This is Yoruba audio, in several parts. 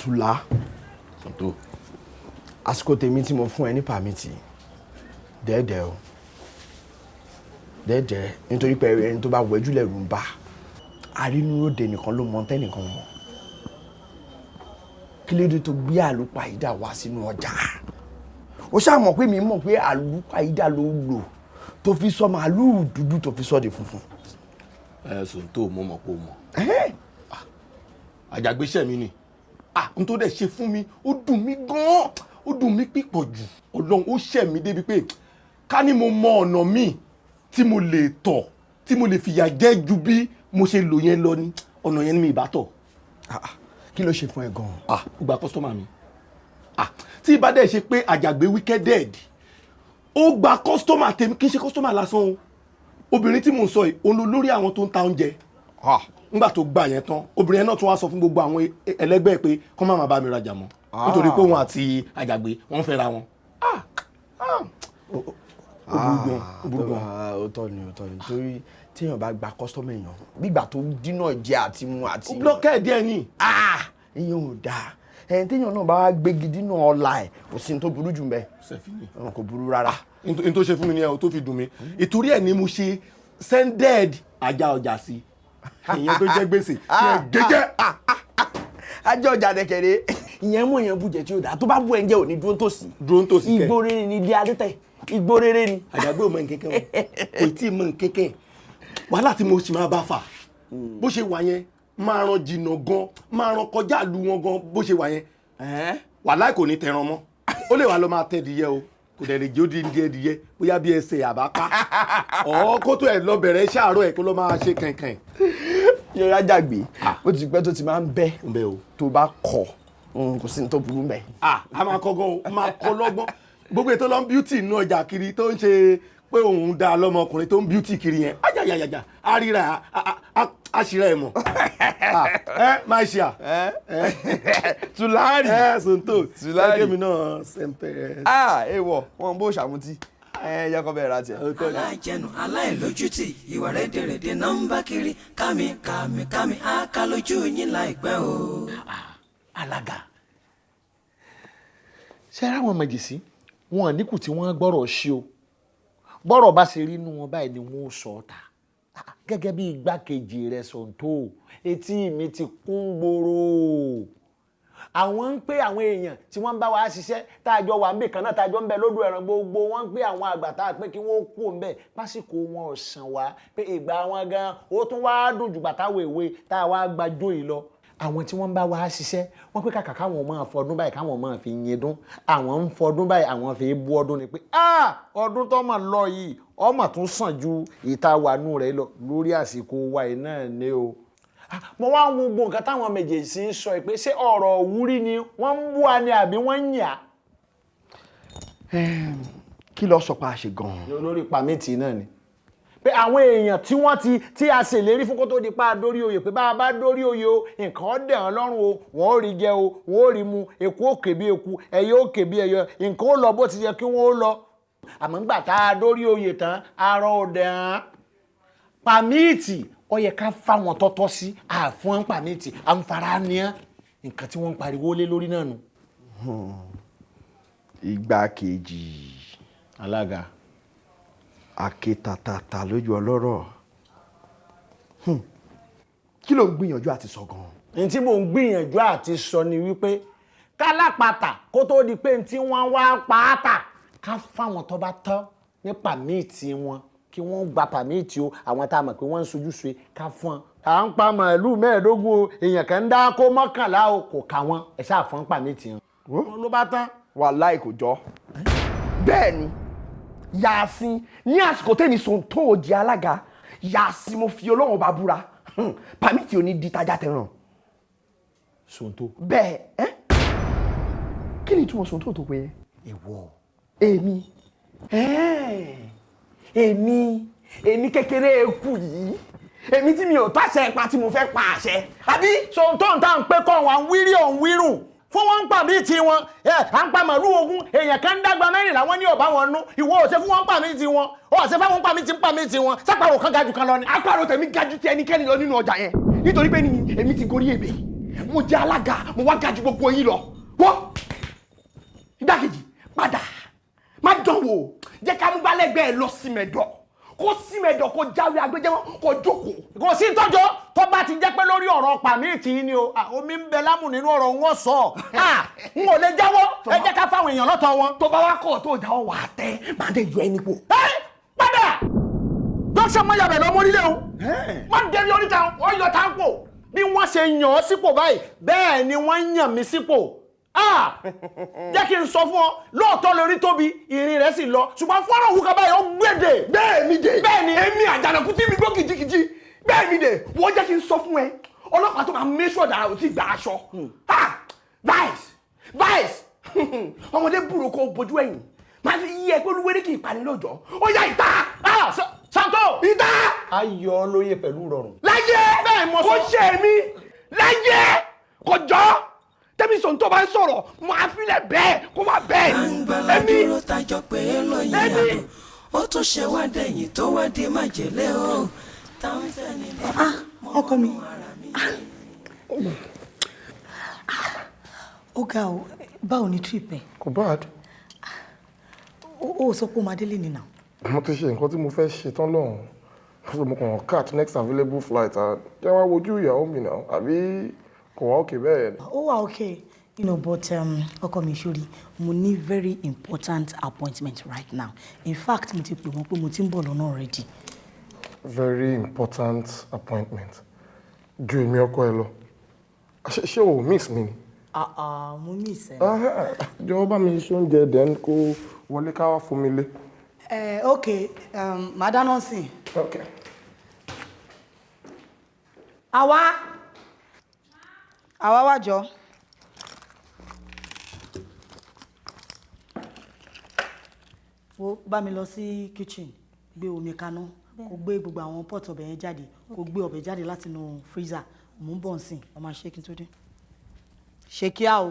Tùlá. Sonto. Àsìkò tèmi tí mo fún ẹ ní pàmìtì dẹ́ẹ̀dẹ́ o dẹ́ẹ̀dẹ́ nítorí pé ẹni tó bá wẹ̀jú lẹ́rù ń bà àrínúróde nìkan ló mọ tẹ́nìkan mọ̀ kí ló dé tó gbé àlùpàídà wá sínú ọjà ó ṣáà mọ̀ pé mi mọ̀ pé àlùpàídà ló lò tó fi sọ màálùú dúdú tó fi sọ de funfun. Sonto mo mọ̀ pé o mọ̀ àjàgbéṣẹ́ mi ni n tó dẹ̀ ṣe fún mi ó dùn mí gan-an ó dùn mí pípọ̀ jù Ọlọ́run ó ṣẹ̀ mí débi pé ká ní mo mọ ọ̀nà míì tí mo lè tọ̀ tí mo lè fìyà jẹ ju bí mo ṣe lò yẹn lọ ní ọ̀nà yẹn ni mi ìbá tọ̀. Kí ló ṣe fún ẹ gan-an. Ó gba kọ́sítọ́mà mi tí ìbá dẹ̀ ṣe pé àjàgbé wíkẹ́dẹ̀ẹ̀dì ó gba kọ́sítọ́mà tèmi kì í ṣe kọ́sítọ́mà lásán o obìnrin tí mò ń sọ yìí òun ló lórí àwọn tó ń ta oúnjẹ nígbà tó gbà yẹn tán obìnrin yẹn náà tún wá sọ fún gbogbo àwọn ẹlẹgbẹ́ pé kọ́ máa bá mi rajà mọ́ nítorí pé òun àti àjàgbé wọ́n fẹ́ ra wọn. Òótọ́ ni torí téèyàn bá gba kọ́sítọ́mù èèyàn nígbà tó dínà jẹ àti mu àti. ó blọ́kẹ́ díẹ̀ ni. ìyẹn ò dáa téèyàn náà bá wá gbégi dínà ọ̀la ẹ̀ kò sí ní tó burú jù ń bẹ. kò burú rárá. n tó ṣe fún mi ni ẹ o tó fi dùn mí ìtorí ẹ ni mo ṣe sended ajá ọjà sí ìyẹn tó jẹ́ gbèsè gẹ́gẹ́. ajá ọjà dẹkẹrẹ ìyẹn mú ìyẹn bùjẹ tí ó dáa tó bá bú ẹ ń jẹ òní dúró tòsí kẹ igbó rere ni ilé adẹ́tẹ̀ igbó rere ni. àjàgbé ò mọ nkẹkẹ o kò tí ì mọ nkẹkẹ wàhálà tí mo sì máa bá fà bó ṣe wà yẹn máa ran jìnnà gan máa ran kọjá lu wọn gan bó ṣe wà yẹn wàhálà kò ní tẹran mọ́ ó lè wà lọ máa tẹ díẹ̀ o kò dẹ̀ lè jẹ́ ó di díẹ̀ bóyá bí ẹsẹ̀ àbáká kó tó ẹ̀ lọ bẹ̀rẹ̀ iṣẹ́ àárọ̀ ẹ̀ kó lọ máa ṣe kẹ̀kẹ̀. yọrọ Àjàgbé ó ti pẹ́ tó ti máa ń bẹ́ o tó bá kọ̀ kò sí ní tó burú mẹ́. a máa kọ́ gan o máa kọ́ lọ́gbọ́n gbogbo ètò lọ́n bíútì inú ọjà kiri tó ń ṣe pé òun dá lọ́mọkùnrin tó ń bíútì kiri yẹn ajajajaja a ríra a ṣíra ẹ̀ mọ̀ máa ṣe à. Tùlárì Sonto Tùlárì mi náà sẹ́ńpẹ́. èèwọ̀ wọn bó ṣàmùtí yẹ kọ́ bẹ̀rẹ̀ láti ẹ̀. aláìjẹnu aláìlójútì ìwà rẹ̀dẹ̀rẹ̀dẹ̀ náà ń bá kiri kàmì àká lójú yín láìpẹ́ o. alága ṣe ara wọn mẹjìsí wọn níkù tí wọn gbọ́rọ̀ ṣe o bọ́rọ̀ bá ṣe rí inú wọn báyìí ni wọn ò sọ ọ́ ta gẹ́gẹ́ bí igbákejì rẹ̀ Sonto etí mi ti kún gbòòrò àwọn ń pè àwọn èèyàn tí wọ́n ń bá wa ṣiṣẹ́ tá a jọ wà ń bè kan náà tá a jọ ń bẹ lódò ẹ̀ràn gbogbo wọ́n ń pè àwọn àgbà tá a pé kí wọ́n kú ń bẹ̀ pásíkò wọn ò sàn wá pé ìgbà wọn gan ó tún wá dùn jù bàtà wèwe tá a wá gbàjọ yìí lọ àwọn tí wọ́n ń bá wa ṣiṣẹ́ wọ́n pé kàkà káwọn máa fọdún báyìí káwọn máa fi yin dún àwọn ń fọdún báyìí àwọn fi bú ọdún ni pé ọdún tó mà lọ yìí ọmọ tún sàn ju ìta wànú rẹ̀ lọ lórí àsìkò wa yìí náà ni o. mo wá ń wo gbogbo nǹkan táwọn méjèèjì ń sọ pé ṣé ọ̀rọ̀ òwúrí ni wọ́n ń bú wa ni àbí wọ́n ń yà. kí ló sọ pé a ṣe gan-an. lórí pàmìtì náà ni pé àwọn èèyàn tí a ṣèlérí fún kó tó di pa dórí oyè pé bá a bá dórí oyè o nǹkan dẹ̀ wọ́n lọ́rùn o wọ́n ò rí jẹ o wọ́n ò rí mu eku òkè bí eku ẹyẹ òkè bí ẹyẹ nǹkan ó lọ bó ti yẹ kí wọ́n ó lọ. àmọ́ ńgbà tá a dórí oyè tán arọ òdẹ hàn pàmìtì ó yẹ ká fáwọn tọ́tọ́ sí àfún pàmìtì àǹfààní nìyẹn nǹkan tí wọ́n ń pariwo lé lórí náà nù. igbákejì alága akétatata lójú ọlọ́rọ̀ kí ló ń gbìyànjú àti sọ gan-an. ní tí mò ń gbìyànjú àti sọ ni wípé kálápàtà kó tó di pé tí wọ́n wá pàátà ká fáwọn tó bá tán ní pàmìtì wọn kí wọ́n gba pàmìtì o àwọn tá a mọ̀ pé wọ́n ń sojú ṣe ká fún wọn. à ń pa màálùú mẹ́ẹ̀ẹ́dógún o èèyàn kan ń dá kó mọ́kànlá o kò ká wọn ẹ̀ ṣáà fún pàmìtì wọn ló bá tán. wàláì kò jọ bẹ́ẹ̀ ni yàásín ní àsìkò tẹ́ni Sonto di alága yàásín mo fi Ọlọ́run bá búra pàmìtì ò ní di tajà tẹ̀ràn. Sonto. bẹ́ẹ̀ kí ni ìtumọ̀ Sonto tó pé. ìwọ. èmi kékeré eku yìí èmi tí mi ò táṣẹ ipa tí mo fẹ́ pa àṣẹ. àbí Sonto ń tà ń pé kọ́ wọn wírí ọ̀hún wírùn fún wọn ń pa mí ti wọn à ń pa màlúù ogun èèyàn kan ń dàgbà mẹ́rìnlá wọn ní ọ̀bá wọn nú ìwọ ò ṣe fún wọn ń pa mí ti wọn ò ṣe fáwọn ń pa mí ti wọn sápàrò kan gajù kan lọ ni. àpárò tèmi gajù ti ẹnikẹ́ni lọ nínú ọjà yẹn nítorí pé èmi ti gorí ebè mo jẹ́ alága mo wá ga ju gbogbo yín lọ wọ́n igbákejì padà má dánwò jẹ́ ká mú gbálẹ́gbẹ́ lọ sí mẹ́dọ̀ kó sí mẹ́dọ̀ kó jáwé agbẹjẹ́wọ́ kó jókòó. kò sí tọ́jọ́ tó bá ti jẹ́ pé lórí ọ̀rọ̀ pàmìtì ni o omi ń bẹ lámù nínú ọ̀rọ̀ wọn sọ n ò lè jáwọ́ ẹ jẹ́ ká fáwọn èèyàn lọ́tọ̀ wọn. tó bá wá kọ̀ tó jáwọ́ wà á tẹ́ máa dé yọ ẹ́ nípò. padà dókítà mọ́yàbẹ̀ lọ́mọ orílẹ̀ o wọ́n débi oríta wọ́n yọ táǹpò bí wọ́n ṣe yàn ọ́ sípò báyìí bẹ́ẹ̀ ni wọ́n yàn mí sípò. Jẹ́ kí n sọ fún ọ lóòótọ́ lórí tóbi ìrìn rẹ̀ sì lọ ṣùgbọ́n fọ́nrán òwúkọ báyìí ó gbèdè. bẹ́ẹ̀ mi dé bẹ́ẹ̀ ni èmi àjànàkú tí mi gbó kìjikìji bẹ́ẹ̀ mi dé wọ́n jẹ́ kí n sọ fún ẹ ọlọ́pàá tó máa mẹ́sọ̀ dára ò tí gbà aṣọ. vice ọmọdé burú kó bojú ẹ̀yìn máa fi yí ẹ pé olúwẹ́rẹ́ kì í pani lóòjọ́ ó yá ìta. Sonto ìta. ayọ̀ lóye pẹ̀lú rọrùn. láyé kò ṣe mí láyé kò jọ tẹ́mi Sonto bá ń sọ̀rọ̀ máa filẹ̀ bẹ́ẹ̀ kó má bẹ́ẹ̀ ẹ̀mí dúró tajọ pé lóyìn àdó ó tún ṣe wá dẹ̀yìn tó wá di májèlé o táwọn fẹ́ nílé. ọkọ mi ó ga ọ báwo ni trip ẹ. kò bad. ó sọ pé ó máa délé nìyà. mo ti ṣe nǹkan tí mo fẹ́ ṣe tán lọ́hùn-ún mo kàn catch next available flight jẹ́ wá wojú ìyàwó mi náà àbí kò wá òkè bẹ́ẹ̀. ó wà okay but ọkọ mi sórí mo ní very important appointment right now in fact mo ti pè wọ́n pé mo ti ń bọ̀ lọ́nà already. very important appointment ju èmi ọkọ ẹ lọ ṣé o miss mi ni. mo miss ẹ. jọ̀wọ́ bá mi ṣe oúnjẹ then kó wọlé ká wá fún mi lé. okay màá dáná sí. okay. àwa wá jọ. wo bá mi lọ sí kitchen gbé omi kaná kó gbé gbogbo àwọn pot ọbẹ̀ yẹn jáde kó gbé ọbẹ̀ jáde láti inú freezer mò ń bọ̀ nsìn ọmọ ṣé kí n tó dé ṣe kíá o.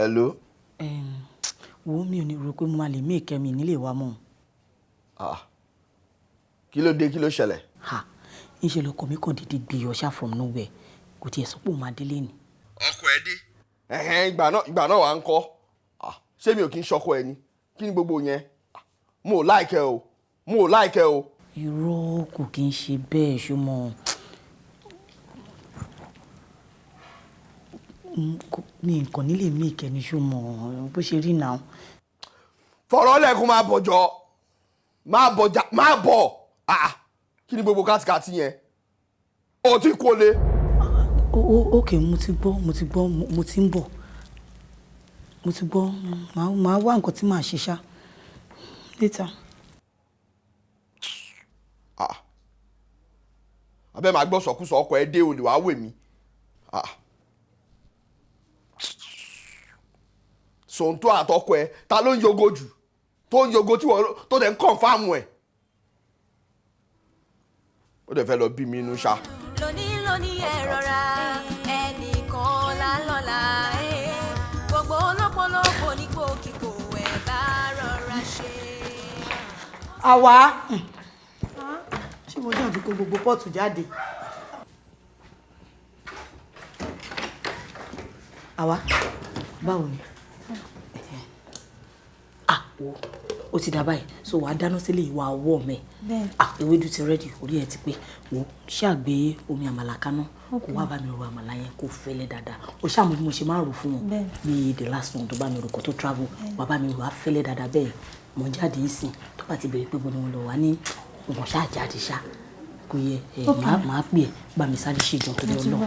hello. wo mi ò ní rò pé mo máa lè mí ìkẹ́mi nílé wa mọ́. kí ló dé kí ló ṣẹlẹ̀. ńṣe lọkọ mi kàn dédé gbé ọṣà from nowhere kò tiẹ̀ sọ pé òun máa délé ni. ọkọ ẹ dé. ìgbà náà wà ń kọ́ ṣé mi ò kí ń ṣọkọ ẹ ni kí ni gbogbo yẹn mo ò láìkẹ́ o mo ò láìkẹ́ o. irọ́ kò kí ń ṣe bẹ́ẹ̀ ṣùgbọ́n mi nǹkan nílé mi ìkẹ́ni ṣùgbọ́n bó ṣe rí náà. fọ̀rọ̀ lẹ́kùn máa bọ̀jọ́ máa bọ̀ kí ni gbogbo kátìkátì yẹn o ti kó lé. ok mo ti gbọ́ mo ti ń bọ̀ mo ti gbọ́ màá wá nǹkan tí màá ṣe ṣá later. abẹ́ máa gbọ́ sọ̀kúsọ ọkọ̀ ẹ dé olè wàá wè mí. Sonto àtọkọ ẹ ta ló ń yogo jù tó ń yogo tí wọ́n tó dẹ̀ ń kọ̀ǹfàmù ẹ̀ ó dẹ̀ fẹ́ lọ bí mi inú ṣá. lóní ẹ rọra ẹnìkan lálọ́la gbogbo lọ́pọ̀lọpọ̀ nípò kíkó ẹ bá rọra ṣe. àwa ṣé mo dàbí kó gbogbo pọ́ọ̀tù jáde. àwa báwo ni ó ti dà báyìí so wàá dáná sílé ìwà ọwọ́ mẹ́ ewédú ti rẹ́dì orí ẹ̀ ti pé wò ṣàgbé omi àmàlà kaná kó wá bá mi ro àmàlà yẹn kó fẹ́lẹ́ dáadáa ó ṣàmù bí mo ṣe máa rò fún wọn ní the last one tó bá mi rò kó tó travel wà bá mi rò á fẹ́lẹ́ dáadáa bẹ́ẹ̀ mo jáde ìsìn tó bá ti bèrè pé bọ́ni wọn lọ wá ní ìwọ̀n ṣáà jáde ṣá kò yẹ máa pè ẹ́ bá mi sáré ṣèjọ tó lọ lọ.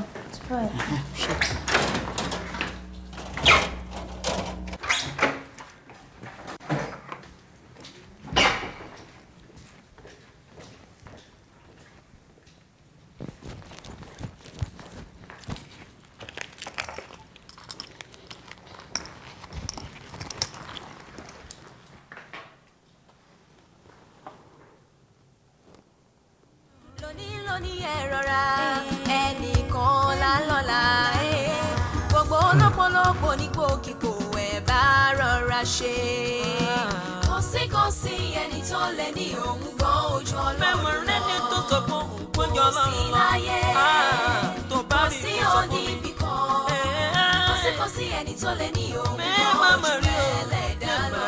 lóní ẹ rọra ẹnìkan lálọ́la gbogbo lọ́pọ̀lọpọ̀ nípò kíkó ẹ̀ bá rọra ṣe. kò sí ẹni tó lè ní òun gbọ́ ojú ọlọ́run. mẹ́mọ̀ rẹ́ni tó sọ fún òun gbọ́njọ́ ọlọ́run lọ. kò sí láyé kò sí òní ibì kan. kò sí ẹni tó lè ní òun gbọ́ ojú ẹlẹ́dàá lọ.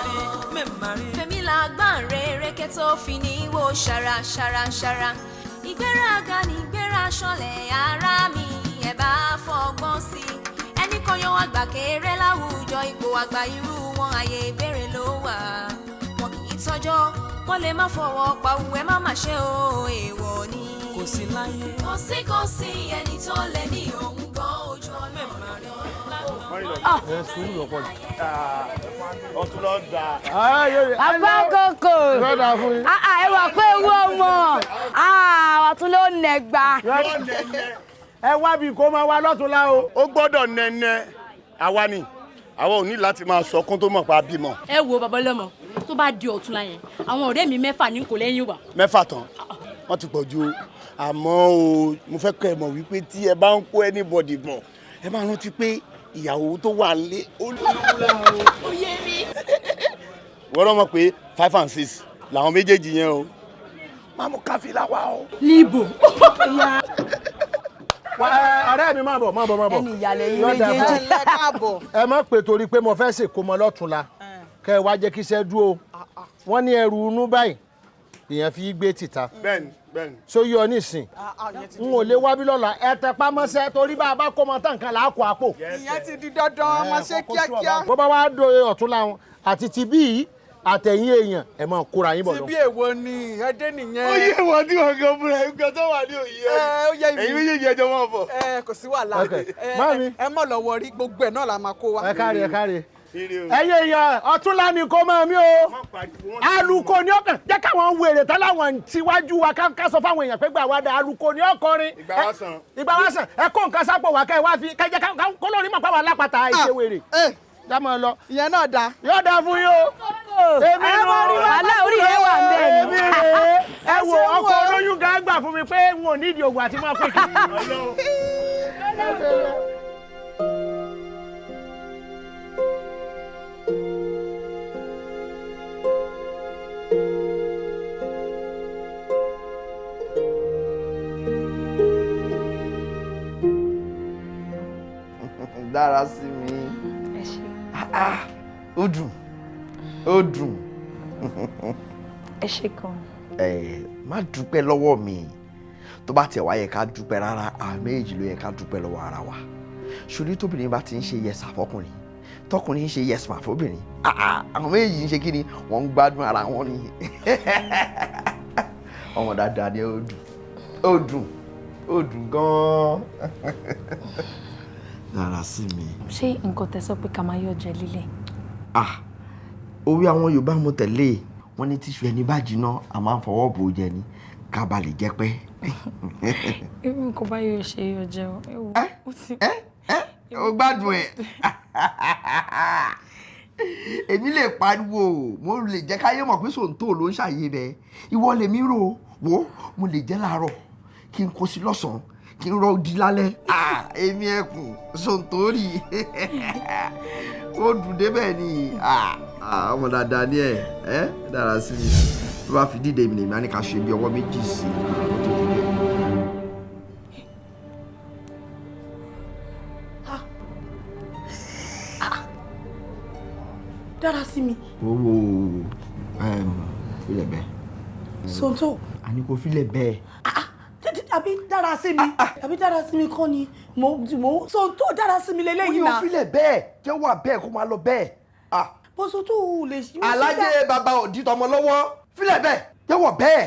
Fẹ́mi làgbọ́n rere ké tó fi ní wo ṣara. ìgbéraga ní ìgbéra ṣọlẹ̀ ara mi ẹ̀ bá fọgbọ́n sí i. ẹnì kan yan àgbà kéré láwùjọ ipò àgbà irú wọn àyè ìbéèrè ló wà. wọn kì í tọ́jọ́ wọn lè má fọwọ́ pawú ẹ má má ṣe o èèwọ̀ ni. kò sí láyé. kò sí ẹni tó lè ní òun gbọ́ ojú ọlọ́run. ọtún lọ da. abákòókò ẹ wà pé ewu ọmọ ọtún ló nẹgbà. ẹ wá bí kó máa wá lọ́túnla o. ó gbọ́dọ̀ nẹ́nẹ́ àwa ni àwa ò ní láti máa sọ kún tó mọ̀ pa bímọ. ẹ wo bàbá ọlọ́mọ tó bá di ọ̀túnla yẹn àwọn ọ̀rẹ́ mi mẹ́fà ní kò lẹ́yìn wà. mẹ́fà tán wọ́n ti pọ̀ ju o àmọ́ o mo fẹ́ kẹ́ ẹ mọ̀ wípé tí ẹ bá ń kó anybody bọ̀ ẹ máa rántí pé ìyàwó tó wà lé olúwa o. ó yé mi. wọ́n rọ́ mọ̀ pé 5 and 6 làwọn méjèèjì yẹn o máa mú káfíńlá wa o. libo. ọ̀rẹ́ mi máa bọ̀. ẹni ìyàlẹ̀ yìí méjèèjì. ẹ má pè torí pé mo fẹ́ ṣèkómọ lọ́túnla kẹ́ ẹ wá jẹ́ kí iṣẹ́ dúró wọ́n ní ẹrù inú báyìí èèyàn fi gbé tìta. bẹ́ẹ̀ni. so yọ nísìn n ò lè wá bí lọ́la ẹ tẹpá mọ́ṣẹ́ torí bá a bá kó mọ tán kan là á kó àpò. ìyẹn ti di dandan ọmọ ṣe kíákíá. bó bá wá do ọ̀túnla wọn àti ti bí yìí àtẹ̀yìn èèyàn ẹ̀ máa kóra yín bọ̀ lọ. ti bí èwo ni ẹdẹ nìyẹn. ó yé wọn tí wọn gan fúnra ẹgbẹ́ tó wà ní òye ó yé mi. ẹ̀yin méjèèjì ẹjọ́ wọn bọ̀. kò sí wàhálà ẹ mọ̀ lọ́wọ́ rí gbogbo ẹ̀ náà la máa kó wa. ẹ káre ẹ̀yin èèyàn ọ̀túnla ni kò máa mí o aluko ni ọkàn jẹ́ káwọn wèrè tán láwọn tíwájú wa ká sọ fáwọn èèyàn pé gbà wá da aluko ni ọkọrin ìgbà wá sàn ẹ kó nǹkan sápò wá ká ẹ wá fi kẹjẹ kólórí mọ̀ pàwọn alápàtà ìṣe wèrè dámọ̀ lọ. ìyẹn náà da. yóò da fún yín o. èmi nù alẹ́ orí rẹ̀ wà ń bẹ́ẹ̀ ni. èmi rè é wo ọkọ̀ olóyún gan gbà fún mi pé n ò nídìí oògùn àti máa pè kí. dára sí mi. ẹ ṣe. ó dùn. ẹ ṣe gan. má dúpẹ́ lọ́wọ́ mi tó bá tiẹ̀ wá yẹ ká dúpẹ́ rárá àwọn méjì ló yẹ ká dúpẹ́ lọ́wọ́ ara wa ṣòrí tóbìnrin bá ti ń ṣe yẹsà fọkùnrin tọkùnrin ń ṣe yẹsà fóbìnrin àwọn méjì ń ṣe kí ni wọ́n ń gbádùn ara wọn ni ọmọ dáadáa ni ó dùn gan-an. dára sí mi. ṣé nǹkan tẹ́ sọ pé ká máa yọ jẹ lílẹ̀. orí àwọn Yorùbá mo tẹ̀lé wọn ní tíṣu ẹni bá jiná a máa ń fọwọ́ bò ó jẹ ni ká ba lè jẹ pẹ́. irú nǹkan báyìí ò ṣe yọ jẹ o gbádùn ẹ èmi lè pariwo mo lè jẹ́ káyé mọ̀ pé Sonto ló ń ṣàyè bẹ́ẹ̀ ìwọ lèmi rò wò mo lè jẹ́ láàárọ̀ kí n kó sí lọ́sàn-án kí n rọ di lálẹ́ èmi ẹkùn Sonto rí ó dùn débẹ̀ ni ọmọ dáadáa ni ẹ dára sí mi tó bá fi dídé mi lèmi á ní ká ṣe bí ọwọ́ méjì sí i kó tó di bẹ́ẹ̀. dára sí mi. owó filẹ̀ bẹ́ẹ̀. Sonto. àní kò filẹ̀ bẹ́ẹ̀. àbí dára sí mi àbí dára sí mi kọ́ ni mo Sonto dára sí mi lélẹ́yìn náà. ó yóò filẹ̀ bẹ́ẹ̀ jẹ́ wà bẹ́ẹ̀ kó máa lọ bẹ́ẹ̀. bó Sonto lè ṣe. alájẹ bàbá òdì tọmọ lọ́wọ́ filẹ̀ bẹ́ẹ̀ jẹ́ wà bẹ́ẹ̀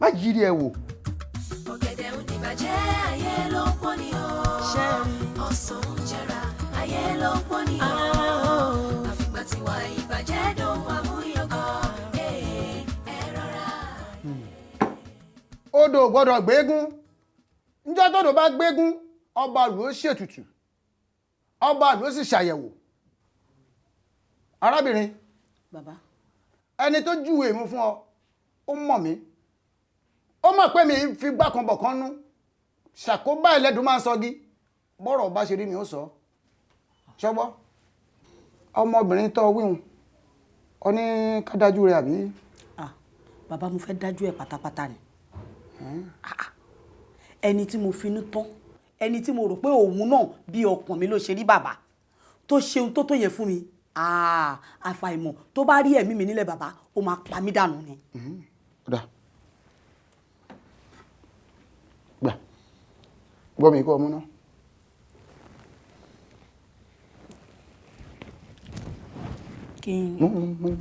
má yiri ẹ wò. ọ̀gẹ̀dẹ̀ ò ní bàjẹ́ ayé ló pọ́n ni o ọ̀sán ń jẹrà ayé ló pọ́n ni o àfìgbà tí wà ìbàjẹ́ dùn àmúyọ̀gọ́ ẹ rọra. odò gbọ́dọ̀ gbégún níjọ́ tódò bá gbégún ọba ìlú ó ṣètùtù ọba ìlú ó sì ṣàyẹ̀wò arábìnrin bàbá ẹni tó júwèé mú fún ọ ó mọ̀ mí ó mọ̀ pé mi ń fi gbá kan bọ̀ kan nú ṣàkóbá ẹlẹ́dùn máa ń sọgi bọ́rọ̀ bá ṣe rí ni ó sọ ṣọ́gbọ́ ọmọbìnrin tó wíhun ọ ní ká dájú rẹ̀ àbí. bàbá mo fẹ́ dájú ẹ̀ pátápátá ni ẹni tí mo finú tán ẹni tí mo rò pé òun náà bí ọkàn mi ló ṣe rí bàbá tó ṣeun tó yẹ fún mi àfàìmọ̀ tó bá rí ẹ̀mí mi nílẹ̀ bàbá ó máa pa mí dànù ni. gbọ́ mi kọ́ ọmú náà. kí n.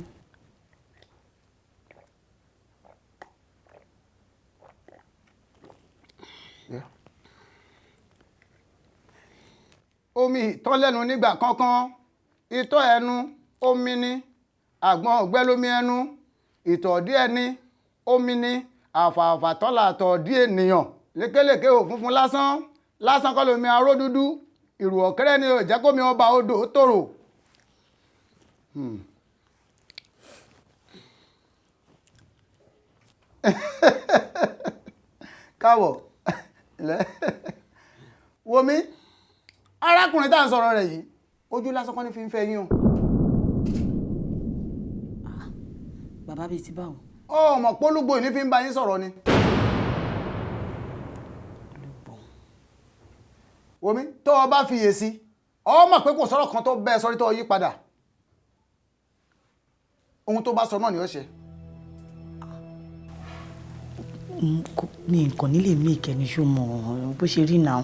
omi ìtọ́ lẹ́nu nígbà kankan ìtọ́ ẹnu omi ni àgbọn ọ̀gbẹ́ lómi ẹnu ìtọ̀dí ẹni omi ni àfààfà tọ́lá àtọ̀dí ènìyàn lékelèké ò funfun lásán lásán kọ́ lómi aró dúdú ìrù ọ̀kẹ́rẹ́ ni ò jẹ́ kómi ọba odò tòrò. káwọ̀ wo mi arákùnrin tá à ń sọ̀rọ̀ rẹ̀ yìí ojú lásán kọ́ ní fi ń fẹ́ yín o. bàbá bíi ti báwo. ọmọ pólúgbò ní fi ń bá yín sọ̀rọ̀ ni. wòmí tó o bá fiyèsí ọ mọ̀ pé kò sọ̀rọ̀ kan tó bẹ́ẹ̀ sọ́rí tó yí padà ohun tó bá sọ náà ni ó ṣe. mi nǹkan nílé mi ìkẹ́ni ṣó mọ̀ bó ṣe rí náà.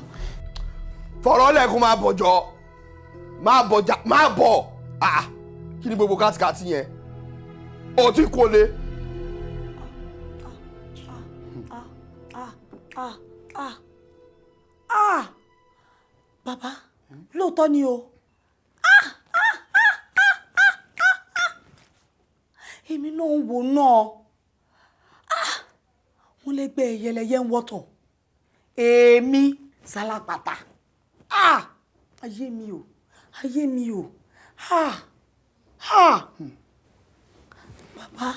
fọ̀rọ̀ lẹ́kùn máa bọ̀jọ́ máa bọ̀ kí ni gbogbo kátìkátì yẹn ó ti kó lé. bàbá lóòótọ́ ni o èmi náà ń wò náà wọ́n lè gbé ẹyẹlẹyẹ ń wọ́tọ̀ èmi sálápàtà ayé mi o bàbá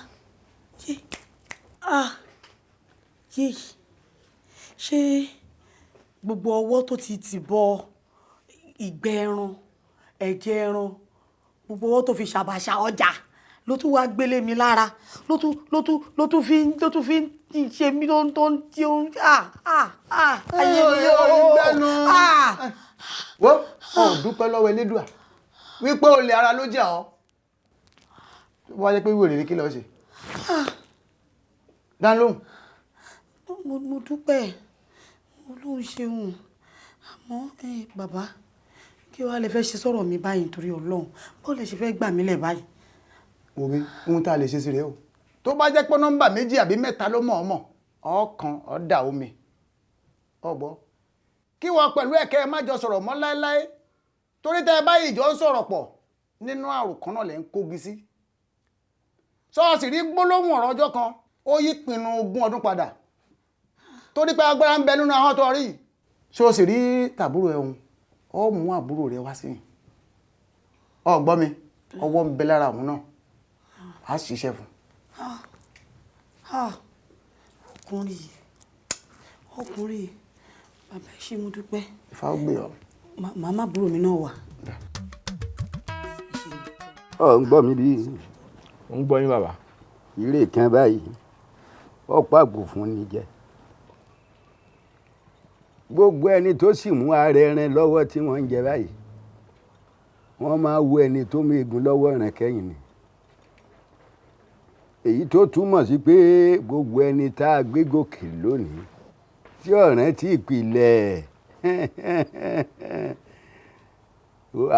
yé ṣé gbogbo ọwọ́ tó ti tì bọ ìgbẹ́ ẹran ẹ̀jẹ̀ ẹran gbogbo ọwọ́ tó fi ṣàbàṣà ọjà ló tún wá gbélé mi lára ló tún fi ń ṣe mí tó ń tí ó ń ayé mi yóò wọ́n ò dúpẹ́ lọ́wọ́ elédùà wípé olè ara ló jà ọ́ wọ́n á jẹ́ pé wèrè ní kí lọ́ọ́ ṣe dán lóhùn. mo dúpẹ́ Ọlọ́run ṣeun àmọ́ bàbá kí wàá lè fẹ́ ṣe sọ̀rọ̀ mi báyìí nítorí Ọlọ́run bó lè ṣe fẹ́ gbà mí lẹ̀ báyìí. omi ohun tá a lè ṣe sí rèé o tó bá jẹ́ pé nọ́mbà méjì àbí mẹ́ta ló mọ̀ ọ́ mọ̀ ọ̀kan ọ̀dà omi ọ̀gbọ́ kí wọ́n pẹ̀lú ẹ̀kẹ́ ẹ má jọ sọ̀rọ̀ mọ́ láéláé torí tẹ́ ẹ báyìí jọ ń sọ̀rọ̀ pọ̀ nínú àrùn kan náà lẹ́ ń kógi sí ṣọ́ọ̀ṣì rí gbólóhùn ọ̀rọ̀ ọjọ́ kan ó yí pinnu 20 ọdún padà torí pé agbára ń bẹ nínú ahọ́n tó rí ṣọ́ọ̀ṣì rí tàbúrò ẹ̀hún ó mú àbúrò rẹ̀ wá sí ọgbọ́n mi ọwọ́ ń bẹ lára òun náà á ṣiṣẹ́ fún. ọkùnrin bàbá ẹ ṣé mo dúpẹ́. Ifá ó gbé ọ. màmá àbúrò mi náà wà. ọ ń gbọ́ mi bí. ń gbọ́ yín bàbá. ilé kan báyìí ọ̀pọ̀ àgbò fún ni jẹ. gbogbo ẹni tó sì mú ara ẹran lọ́wọ́ tí wọ́n ń jẹ báyìí wọ́n máa wo ẹni tó mú egun lọ́wọ́ ìrìn kẹ́yìn ni. èyí tó túmọ̀ sí pé gbogbo ẹni tá a gbé gòkè lónìí tí ọ̀ràn tí ìpìlẹ̀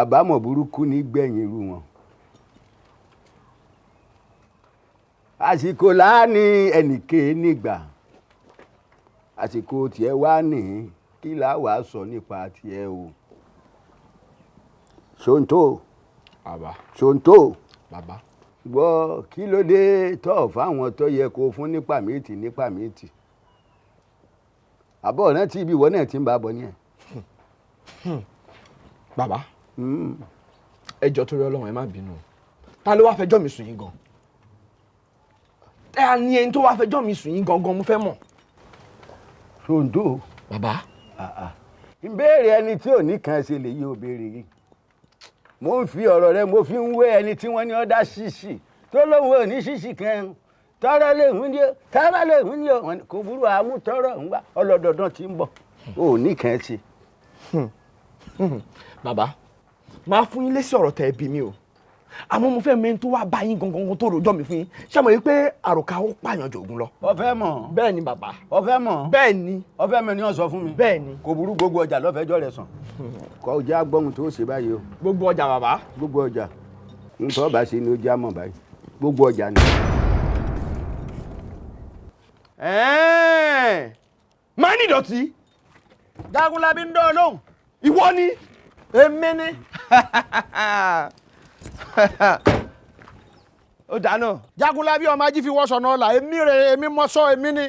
àbámọ̀ burúkú ní gbẹ̀yìn irú wọn. àsìkò láàánú ẹnìké nígbà àsìkò tiẹ̀ wá ní kí là wàá sọ nípa tiẹ̀ o. Sonto bàbá. Sonto bàbá. gbọ́ kí ló dé tọ́ fáwọn tó yẹ kó fún nípa méjì àbọ̀ rántí ibi ìwọ náà ti ń bá bọ̀ ní ẹ̀. bàbá ẹ jọ̀ọ́ torí Ọlọ́run ẹ má bínú ta ló wá fẹjọ́ mi sùn yín gan ẹ á ní ẹni tó wá fẹjọ́ mi sùn yín gangan mo fẹ́ mọ̀. Sonto. bàbá. ìbéèrè ẹni tí ò ní kan ṣe lè yí o béèrè yìí mo ń fi ọ̀rọ̀ rẹ mo fi ń wé ẹni tí wọ́n ní ọ̀dà ṣíṣì tó lóun ò ní ṣíṣì kan tọrọ lè hún ní o tọrọ lè hún ní o kò burú àmú tọrọ ń wá ọlọ́dọọdún tí ń bọ̀ ò ní kan ṣe. bàbá máa fún yín lésì ọ̀rọ̀ tẹ́ ẹ bí mi o àmọ́ mo fẹ́ mẹ́rin tó wá bá yín gangan tó rojọ́ mi fún yín ṣé mo rí pé àròkà ó pààyàn jòògùn lọ. o fẹ́ mọ̀. bẹ́ẹ̀ ni bàbá. o fẹ́ mọ̀. bẹ́ẹ̀ ni. o fẹ́ mọ̀ ni wọ́n sọ fún mi. bẹ́ẹ̀ ni. kò burú gbogbo ọjà lọ́fẹ̀ẹ́jọ́ rẹ̀ sàn. kò jẹ́ agbọ́hun tó ṣe báyìí o. gbogbo ọjà bàbá. gbogbo ọjà nítorí ọba ṣe ni ó já mọ̀ báyìí gbogbo ọjà ni. máa ní ìdọ̀tí. Jagunlabi ń dán lóhùn. ìwọ ni. èmi ni. ó dáná. Jagunlabi ọmọ ají fi wọ́sọ̀ náà là èmi rè èmi mọ́ sọ èmi ni.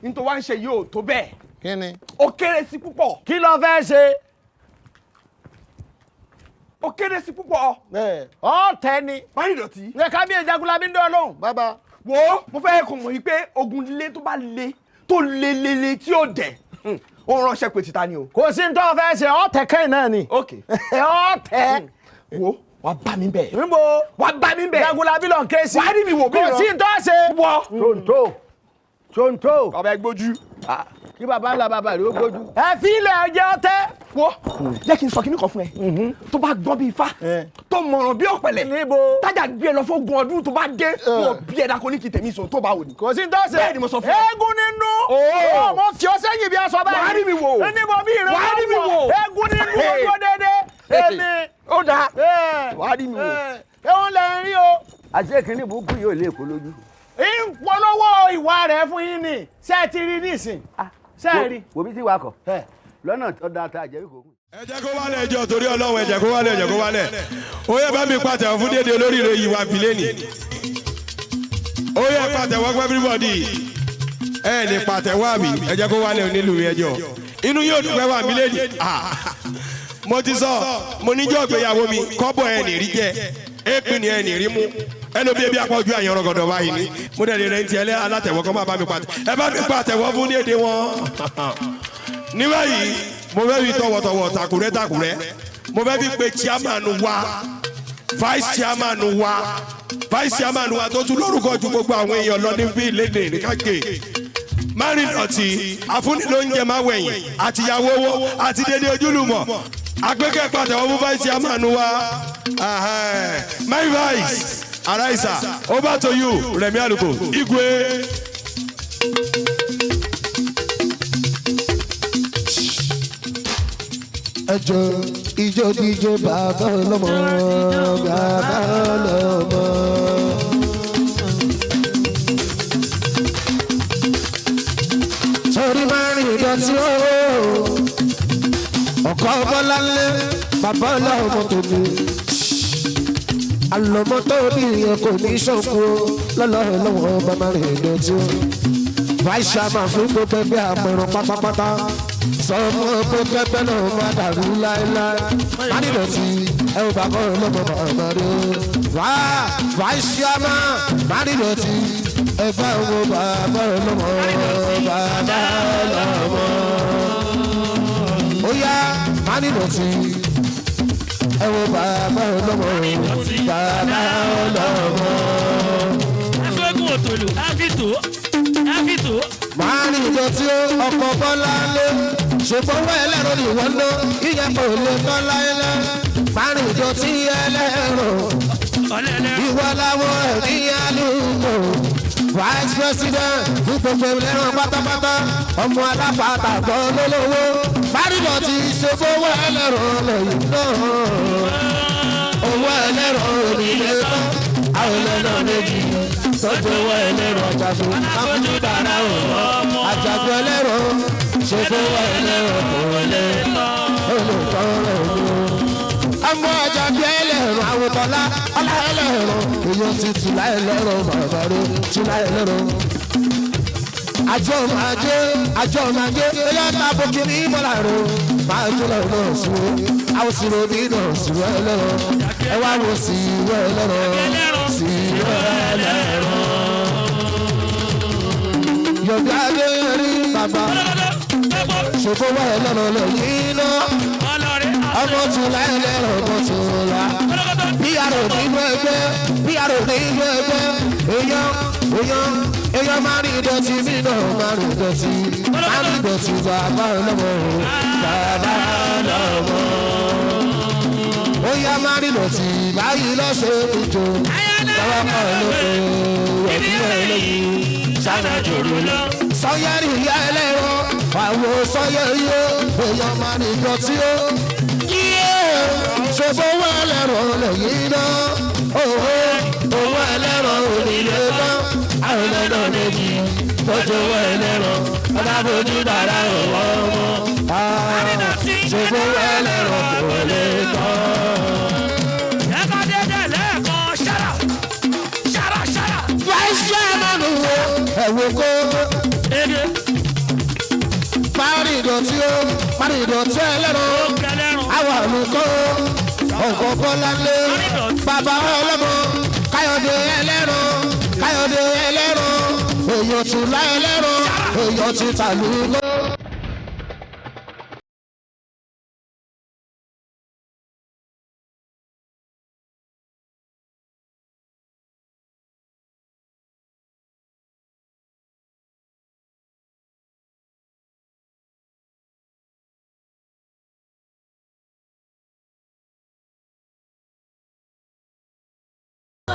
nítorí wá ń ṣe yóò tó bẹ́ẹ̀. kí ni. ó kéré sí púpọ̀. kí ló fẹ́ ṣe. ó kéré sí púpọ̀. ọ̀tẹ̀ ni. máa ní ìdọ̀tí. ní kábíyèsí Jagunlabi ń dán lóhùn bàbá. wo mo fẹ́ kó mọ̀ yìí pé ogun líle tó bá le tó le tí ó dẹ̀ ó ránṣẹ́ pé títa ni o. kò sí ní tó fẹ́ ṣe ọ̀tẹ̀ kẹ́hìn náà ni. ok. ọ̀tẹ̀. wo wàá bá mi bẹ̀. níbo. wàá bá mi bẹ̀. Jagunlabi lọ ń ké sí. wàá rí mi wò bí kò sí ní tó ṣe. Sonto. Sonto. bàbá ẹ gbójú. kí bàbá ńlá bàbá rẹ ó gbójú. ẹ fi ilẹ̀ ọjọ́ ọ̀tẹ̀. wo jẹ́ kí n sọ kíní kan fún ẹ tó bá gbọ́n bí ifá tó mọ̀ràn bí ọ̀pẹ̀lẹ̀ níbo. tájà gbé ẹ lọ fógun ọdún tó bá dé wọn bí ẹ dáko ní kí tèmi sọ tó bá wò ní. kò sí ní tó ṣe. bẹ́ẹ̀ ni mo sọ fún ẹ. eégún nínú. mo fi ọ sẹ́yìn bí aṣọ báyìí. wàá rí mi wò. níbo bí ìrìn wàá rí mi wò. eégún nínú ojú dédé. èmi. ó dáa. wàá rí mi wò. ẹ̀hún lẹ̀ ń rí o. àti kìnìún burúkú yóò lè kó lójú. ìpolówó ìwà rẹ̀ fún yín ni ṣé ẹ ti rí nísìn. ṣé ẹ rí. wo bí tí wàá kọ lọ́nà tó dáa tá a jẹ́ kó. ẹ jẹ́ kó wálẹ̀ ẹjọ́ torí ọlọ́run ẹ jẹ́ kó wálẹ̀ ẹ jẹ́ kó wálẹ̀ ó yẹ bá mi pàtẹ́wọ́ fún dédé olóríire yìí wà bílẹ̀nì ó yẹ pàtẹ́wọ́ fún everybody ẹ ní pàtẹ́wọ́ àmì ẹ jẹ́ kó wálẹ̀ onílùú ẹjọ́ inú yóò dùn pé wà bílẹ̀nì mo ti sọ mo níjọ́ ìgbéyàwó mi kọ́bọ̀ ẹ ní rí jẹ èpin ni ẹ ní rí mú ẹnu bí ebi apọ̀jù àyàn rọ̀gọ̀dọ̀ báyìí ni mo dẹ̀ lè rẹ̀ ń tiẹ̀ lẹ́ alátẹ̀wọ́ kọ́ máa bá mi pàtẹ́wọ́ ẹ bá mi pàtẹ́wọ́ fún dédé wọn ní báyìí mo fẹ́ fi tọ̀wọ̀tọ̀wọ̀ tàkùrẹ́ mo fẹ́ fi pe chairman wa vice chairman wa tó tún lórúkọ ju gbogbo àwọn èèyàn lọ ní bí lédè nìkàgé márìndọ̀tì afúnilóúnjẹ máa wẹ̀yìn àtìyàwó owó àti dédé ojúlùmọ̀ agbẹ́kẹ̀ pàtẹ́wọ́ fún vice chairman wa my vice araisa over to you Rẹ̀mí Àlùkò Igwe. ẹjọ́ ijó díjó bàbá ọlọ́mọ bàbá ọlọ́mọ. torí máa rìn ìdọ̀tí o ọkọ̀ bọ́lá lé bàbá ọlọ́mọ tó ní. àlọ́mọ tó ní ìyẹn kò ní ṣọ́kù lọ́lọ́ọ̀lọ́wọ́ bàbá rìn ìdọ̀tí o. vice chairman fún gbogbo ẹgbẹ́ àmọ̀ràn pátápátá sọmọ pé pẹpẹ náà máa dàrú láéláé mánìdọ̀tí ẹ ò bá kọ́ ọ lọ́mọ bàbá rẹ wá vice chairman mánìdọ̀tí ẹ bá wọn bàbá rẹ lọ́mọ bàbá lọ́mọ. ó yá mánìdọ̀tí ẹ wọ bàbá rẹ lọ́mọ bàbá lọ́mọ. afẹ́gun òtòlù àfitò. mánìdọ̀tí ọkọ̀ bọ́lá lé ṣùgbọ́n wọ́n ẹlẹ́rọ ni wọ́n lọ ìyẹn kò lè tán láyélẹ́ mánìdọ̀tí ẹlẹ́rọ ìwọ làwọn ẹ̀rí alùpùpù vice president fún gbogbo ẹlẹ́rọ pátápátá ọmọ alápàtà gbọ́ lólówó mánìdọ̀tí ṣùgbọ́n wọ́n ẹlẹ́rọ lẹ́yìn náà owó ẹlẹ́rọ òdìdẹ́ tán àwọn ẹlẹ́rọ méjì sọ́jọ́ owó ẹlẹ́rọ àjàgbó akúndú dára ọ̀rọ̀ àjàgbó ẹlẹ́rọ ṣòfò ẹlẹ́rọ kò lè olùkọ́ rẹ̀ ló. ọmọ àjàgbé ẹlẹ́rọ àwòtọ́lá ọlá ẹlẹ́rọ èèyàn ti tùlá ẹlẹ́rọ bàbá rẹ̀ tùlá ẹlẹ́rọ. àjọ màjẹ èèyàn ta bókì ní ìmọ̀lá rẹ̀ máa jó lọ́wọ́ náà sùn àwọn sì rò ní náà sùn ẹlẹ́rọ ẹ wá wo sí ẹlẹ́rọ sí ẹlẹ́rọ. èèyàn bí adé rí bàbá ṣòfò wà lọ́nà lẹ́yìn náà ọmọ tún láì lẹ́rọ ọmọ tún la bí arò nínú ẹgbẹ́ èèyàn máa rí ìdọ̀tí mí náà máa rí ìdọ̀tí bàbá ọlọ́mọ bàbá ọlọ́mọ ó yá máa rí ìdọ̀tí báyìí lọ́sẹ̀ ìjọ bàbá kan lóko òbí ẹlẹ́yìn sáná jòrò lọ. sọ́yẹ́rì ìyá ẹlẹ́rọ àwọn sọ́yẹ́rì ó èèyàn máa rí ìdọ̀tí ó ṣòfò owó ẹlẹ́rọ lẹ́yìn náà owó ẹlẹ́rọ òrìlẹ̀ náà àwọn ẹlẹ́rọ méjì tọ́jú owó ẹlẹ́rọ ọ̀dàbọ̀jú bàrà ọ̀wọ́ ọmọ ṣòfò owó ẹlẹ́rọ kò lè tán. ẹ̀ka dédé lẹ́ẹ̀kan ṣára. vice chairman wo ẹ̀wò kó parí ìdọ̀tí ẹlẹ́rọ àwọn àlùkò ọ̀gọ́ bọ́láńlé bàbá ọlọ́mọ káyọ̀dé ẹlẹ́rọ èèyàn tún lá ẹlẹ́rọ èèyàn ti tàlùkò.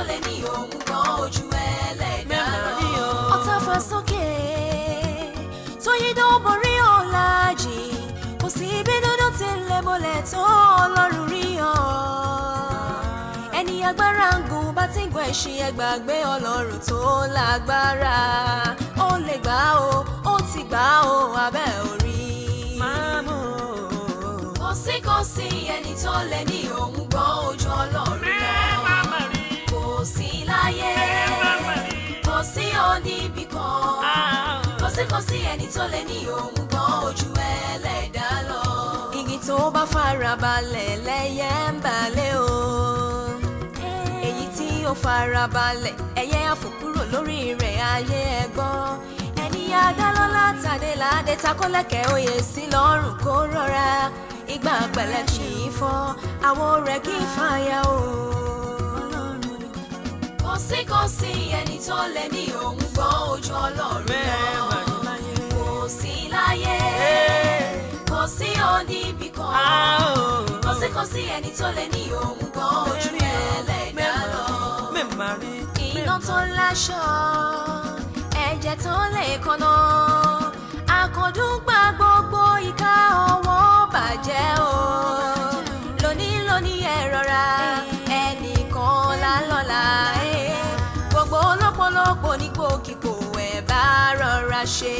lè ní òun kan ojú ẹlẹ́dà lọ. ọ̀tá fà sókè tó yí dán borí ọ̀làjì kò sí bí dúdú ti lè mọ́lẹ̀ tó ọlọ́run rí ọ. ẹni agbára ń gùn bá ti gun ẹṣin ẹgbàgbé ọlọ́run tó lágbára ó lè gbà ó ti gbà ó abẹ́ orí. máàmù kò sí ẹni tó lè ní òun gbọ́ ojú ọlọ́run lọ. kò sí láyé kò sí oníbì kan kò sí ẹni tó lè ní òun gbọ́ ojú ẹlẹ́dà lọ. igi tó bá farabalẹ̀ lẹ́yẹ ń balẹ̀ o. èyí tí ó farabalẹ̀ ẹyẹ àfò kúrò lórí rẹ̀ ayé ẹgbọ́n. ẹni adálọ́lá tàdé ládé takọ́lẹ́kẹ̀ oyè sí lọ́rùn kó rọra. ìgbà pẹ̀lẹ́ kì í fọ́ àwọn rẹ̀ kì í fàyà o. kò sí ẹni tó lè ní òun gbọ́ ojú ọlọ́run lọ. kò sí láyé kò sí oníbì kan kò sí ẹni tó lè ní òun gbọ́ ojú ẹlẹ́dà lọ. iná tó láṣọ ẹ̀jẹ̀ tó lè kọ́nà àkàndùn gba gbogbo ìka ọwọ́ bàjẹ́ o. lónìí ẹ rọra ẹnìkan lálọ́la gbogbo lọ́pọ̀lọpọ̀ nípò kíkó ẹ̀ bá rọra ṣe.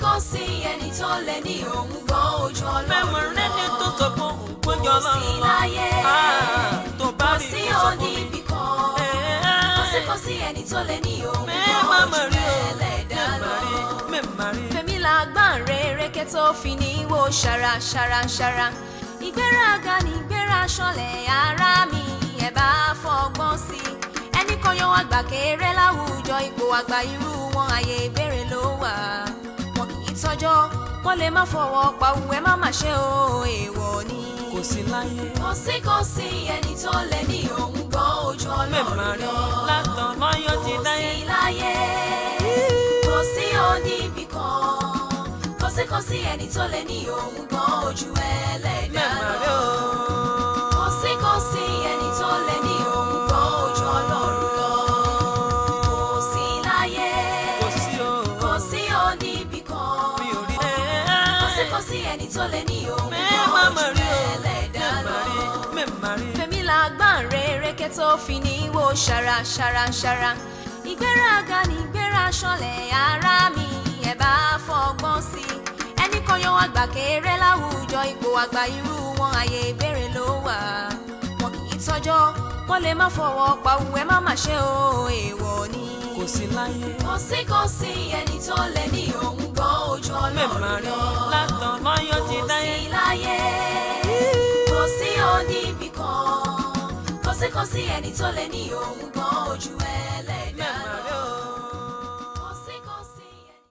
kò sí ẹni tó lè ní òun gbọ́ ojú ọlọ́run lọ. kò sí láyé kò sí oníbì kan kò sí ẹni tó lè ní òun gbọ́ ojú ẹlẹ́dà lọ. Femi lágbàǹrere kẹ́ tó fi ní wo ṣara. ìgbéraga ní ìgbéra ṣọlẹ̀ ara mi ẹ̀ bá fọgbọ́n sí i. ẹnì kan yan àgbà kéré láwùjọ ipò àgbà irú wọn àyè ìbéèrè ló wà. wọn kì í tọ́jọ́ wọn lè má fọwọ́ pa òun ẹ má má ṣe o èèwọ̀ ni. kò sí láyé kò sí ẹni tó lè ní òun gbọ́ ojú ọlọ́run lọ. kò sí láyé kò sí oníbì kan kò sí ẹni tó lè ní òun gbọ́ ojú ẹlẹ́dà lọ. kò sí ẹni tó lè ní òun gbọ́ ojú ọlọ́run lọ. kò sí láyé kò sí oníbì kan kò sí ẹni tó lè ní òun gbọ́ ojú ẹlẹ́dà lọ. Femi lágbàǹrere kẹ́ tó fi ní wo ṣara. ìgbéraga ní ìgbéra ṣọlẹ̀ ara mi ẹ̀ bá fọgbọ́n sí i. ẹnì kan yan àgbà kéré láwùjọ ipò àgbà irú wọn àyè ìbéèrè ló wà. wọn kì í tọ́jọ́ wọn lè má fọwọ́ pa òun ẹ má má ṣe o èèwọ̀ ni. kò sí láyé kò sí ẹni tó lè ní òun gbọ́ ojú ọlọ́run lọ. kò sí láyé kò sí oníbì kan kò sí ẹni tó lè ní òun gbọ́ ojú ẹlẹ́dà lọ.